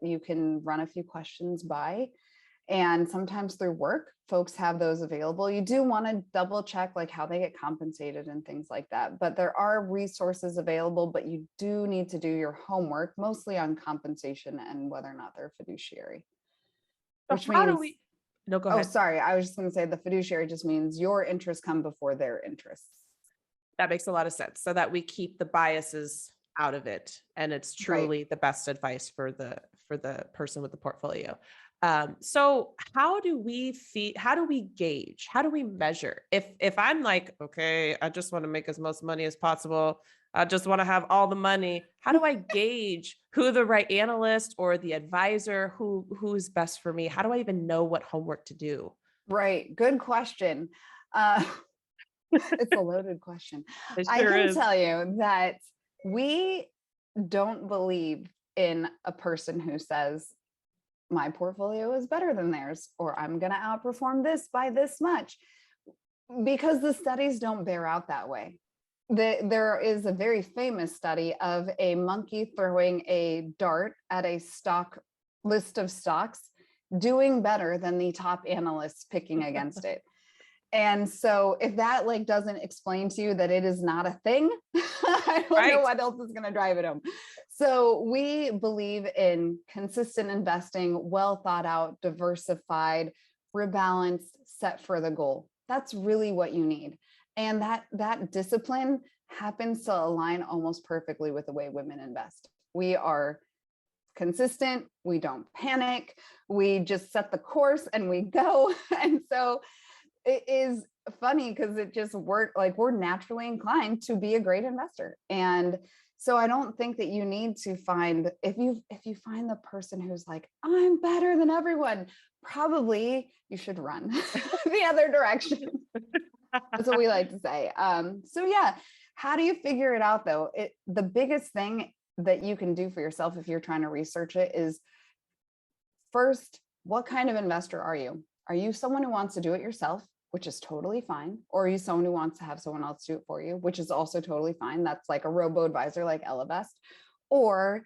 you can run a few questions by. And sometimes through work, folks have those available. You do want to double check like how they get compensated and things like that. But there are resources available, but you do need to do your homework, mostly on compensation and whether or not they're a fiduciary. So Which how means, do we, no, go oh, ahead. sorry. I was just going to say the fiduciary just means your interests come before their interests. That makes a lot of sense, so that we keep the biases out of it. And it's truly the best advice for the person with the portfolio. So how do we gauge, how do we measure? If I'm like, okay, I just want to make as much money as possible, I just want to have all the money, how do I gauge who the right analyst or the advisor, who's best for me? How do I even know what homework to do? Right. Good question. It's a loaded question. It I sure can is. tell you that we don't believe in a person who says, my portfolio is better than theirs, or I'm going to outperform this by this much, because the studies don't bear out that way. There is a very famous study of a monkey throwing a dart at a stock list of stocks doing better than the top analysts picking against it. And so if that like doesn't explain to you that it is not a thing, I don't know what else is going to drive it home. So we believe in consistent investing, well thought out, diversified, rebalanced, set for the goal. That's really what you need. And that discipline happens to align almost perfectly with the way women invest. We are consistent. We don't panic. We just set the course and we go. And so it is funny because it just worked. Like we're naturally inclined to be a great investor. And so I don't think that you need to find, if you find the person who's like, I'm better than everyone, probably you should run the other direction. That's what we like to say. So yeah, how do you figure it out though? The biggest thing that you can do for yourself if you're trying to research it is, first, what kind of investor are you? Are you someone who wants to do it yourself, which is totally fine? Or are you someone who wants to have someone else do it for you, which is also totally fine? That's like a robo-advisor like Ellevest. Or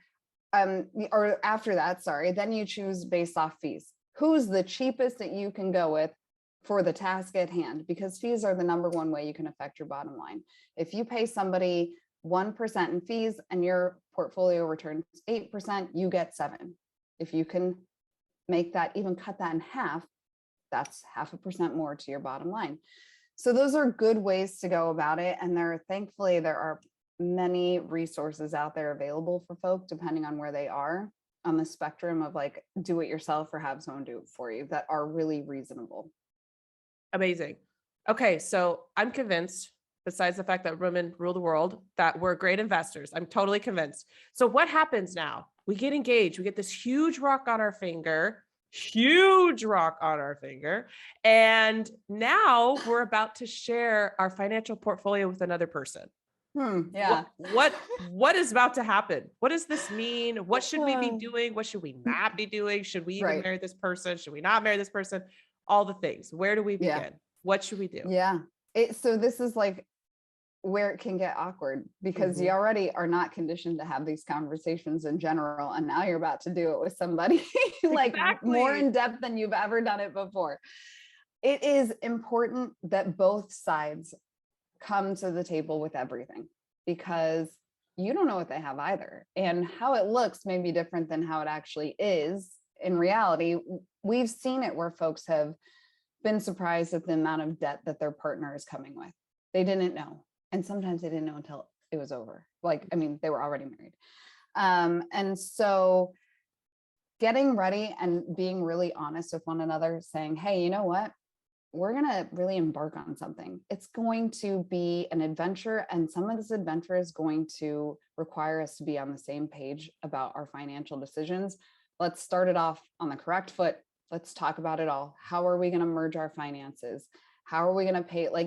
after that, then you choose based off fees. Who's the cheapest that you can go with for the task at hand? Because fees are the number one way you can affect your bottom line. If you pay somebody 1% in fees and your portfolio returns 8%, you get 7%. If you can make that, even cut that in half, that's 0.5% more to your bottom line. So those are good ways to go about it. And thankfully there are many resources out there available for folk, depending on where they are on the spectrum of like do it yourself or have someone do it for you, that are really reasonable. Amazing. Okay. So I'm convinced, besides the fact that women rule the world, that we're great investors. I'm totally convinced. So what happens now? We get engaged. We get this huge rock on our finger. And now we're about to share our financial portfolio with another person. Yeah. What is about to happen? What does this mean? What should we be doing? What should we not be doing? Should we even marry this person? Should we not marry this person? All the things. Where do we begin? Yeah. What should we do? Yeah. So this is like where it can get awkward, because you already are not conditioned to have these conversations in general. And now you're about to do it with somebody like more in depth than you've ever done it before. It is important that both sides come to the table with everything, because you don't know what they have either. And how it looks may be different than how it actually is in reality. We've seen it where folks have been surprised at the amount of debt that their partner is coming with. They didn't know. And sometimes they didn't know until it was over. Like, I mean, they were already married. And so getting ready and being really honest with one another, saying, hey, you know what? We're going to really embark on something. It's going to be an adventure. And some of this adventure is going to require us to be on the same page about our financial decisions. Let's start it off on the correct foot. Let's talk about it all. How are we going to merge our finances? How are we going to pay? Like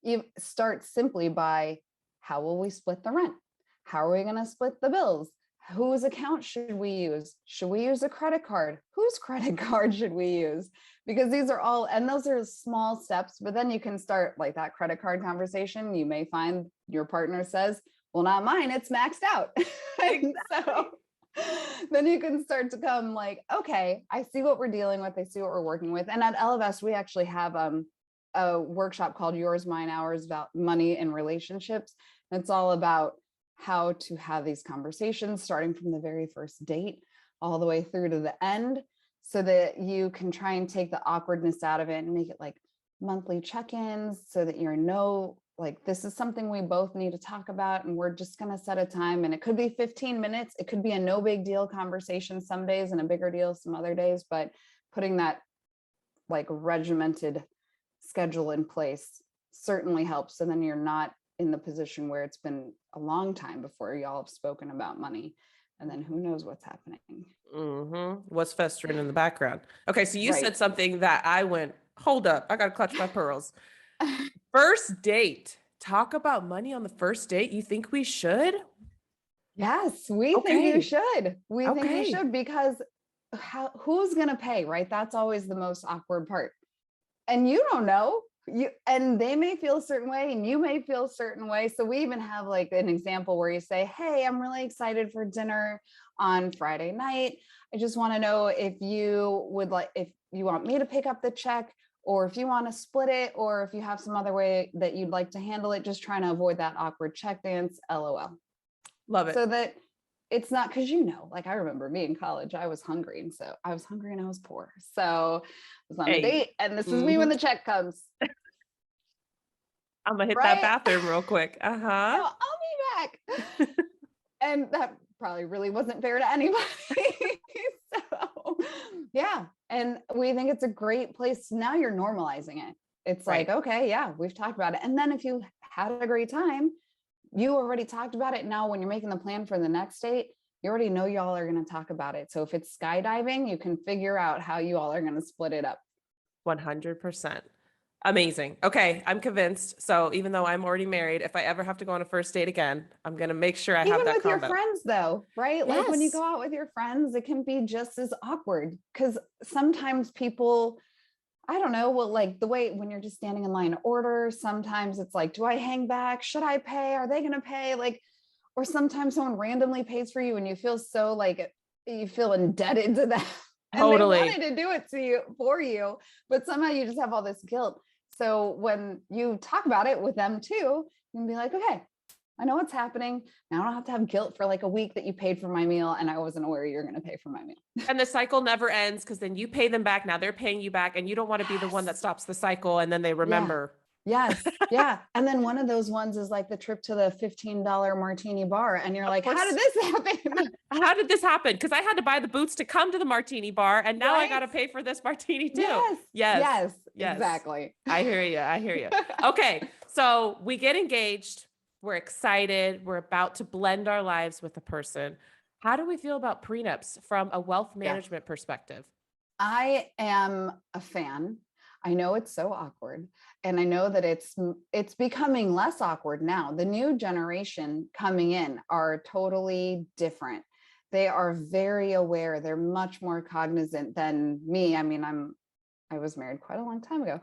you start simply by, how will we split the rent? How are we going to split the bills? Whose account should we use? Should we use a credit card? Whose credit card should we use? Because these are all, and those are small steps, but then you can start like that credit card conversation. You may find your partner says, well, not mine, it's maxed out. Exactly. So then you can start to come like, okay, I see what we're dealing with. I see what we're working with. And at Ellevest, we actually have a workshop called Yours, Mine, Ours about money and relationships. And it's all about how to have these conversations starting from the very first date all the way through to the end, so that you can try and take the awkwardness out of it and make it like monthly check-ins, so that like, this is something we both need to talk about, and we're just going to set a time. And it could be 15 minutes. It could be a no big deal conversation some days and a bigger deal some other days, but putting that like regimented schedule in place certainly helps. So then you're not in the position where it's been a long time before y'all have spoken about money. And then who knows what's happening. What's festering in the background? Okay. So you Right. said something that I went, hold up, I got to clutch my pearls. First date. Talk about money on the first date. You think we should? Yes, we think you should. We think you should, because who's going to pay, right? That's always the most awkward part. And you don't know, and they may feel a certain way and you may feel a certain way. So we even have like an example where you say, hey, I'm really excited for dinner on Friday night. I just want to know if you want me to pick up the check, or if you want to split it, or if you have some other way that you'd like to handle it, just trying to avoid that awkward check dance, LOL. Love it. So that it's not, because like I remember me in college, I was hungry. And so I was hungry and I was poor. So I was on a date, and this is me when the check comes. I'm going to hit that bathroom real quick. No, I'll be back. And that probably really wasn't fair to anybody. So yeah. And we think it's a great place. Now you're normalizing it. It's like, okay, yeah, we've talked about it. And then if you had a great time, you already talked about it. Now, when you're making the plan for the next date, you already know y'all are going to talk about it. So if it's skydiving, you can figure out how you all are going to split it up. 100%. Amazing. Okay. I'm convinced. So even though I'm already married, if I ever have to go on a first date again, I'm going to make sure I have that with combo. Your friends though, right? Yes. Like when you go out with your friends, it can be just as awkward, because sometimes people, I don't know, well, like the way when you're just standing in line to order, sometimes it's like, do I hang back? Should I pay? Are they going to pay? Like, or sometimes someone randomly pays for you and you feel so like you feel indebted to them. And totally. They wanted to do it for you, but somehow you just have all this guilt. So when you talk about it with them too, you can be like, okay, I know what's happening. Now I don't have to have guilt for like a week that you paid for my meal and I wasn't aware you're going to pay for my meal. And the cycle never ends, because then you pay them back. Now they're paying you back, and you don't want to be the one that stops the cycle. And then they remember. Yes. Yeah. And then one of those ones is like the trip to the $15 martini bar. And you're like, how did this happen? How did this happen? Because I had to buy the boots to come to the martini bar, and now I got to pay for this martini too. Yes. Exactly. I hear you. Okay. So we get engaged. We're excited. We're about to blend our lives with a person. How do we feel about prenups from a wealth management perspective? I am a fan. I know it's so awkward, and I know that it's becoming less awkward now. The new generation coming in are totally different. They are very aware. They're much more cognizant than me. I mean, I was married quite a long time ago.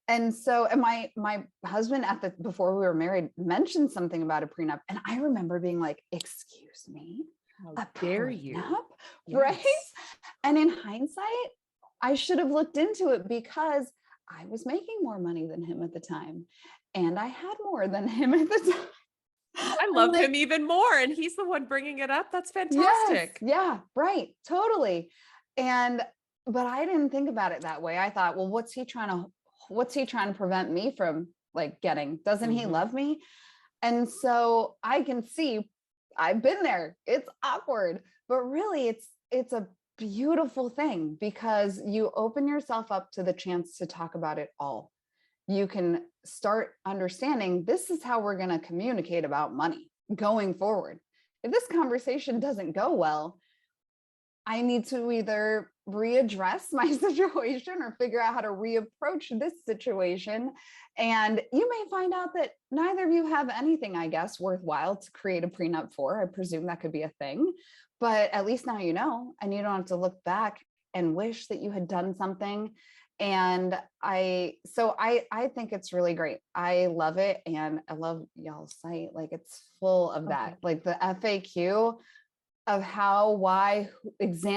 And so, and my husband before we were married mentioned something about a prenup. And I remember being like, excuse me, how dare you? Yes. Right. And in hindsight, I should have looked into it, because I was making more money than him at the time. And I had more than him at the time. I love him even more. And he's the one bringing it up. That's fantastic. Yes, yeah, right. Totally. But I didn't think about it that way. I thought, well, what's he trying to prevent me from like getting? Doesn't he love me? And so I can see, I've been there. It's awkward, but really it's a beautiful thing, because you open yourself up to the chance to talk about it all. You can start understanding, this is how we're going to communicate about money going forward. If this conversation doesn't go well, I need to either readdress my situation or figure out how to reapproach this situation. And you may find out that neither of you have anything, I guess, worthwhile to create a prenup for. I presume that could be a thing, but at least now you know, and you don't have to look back and wish that you had done something. And I think it's really great. I love it. And I love y'all's site. Like, it's full of that, like the FAQ. of how, why, example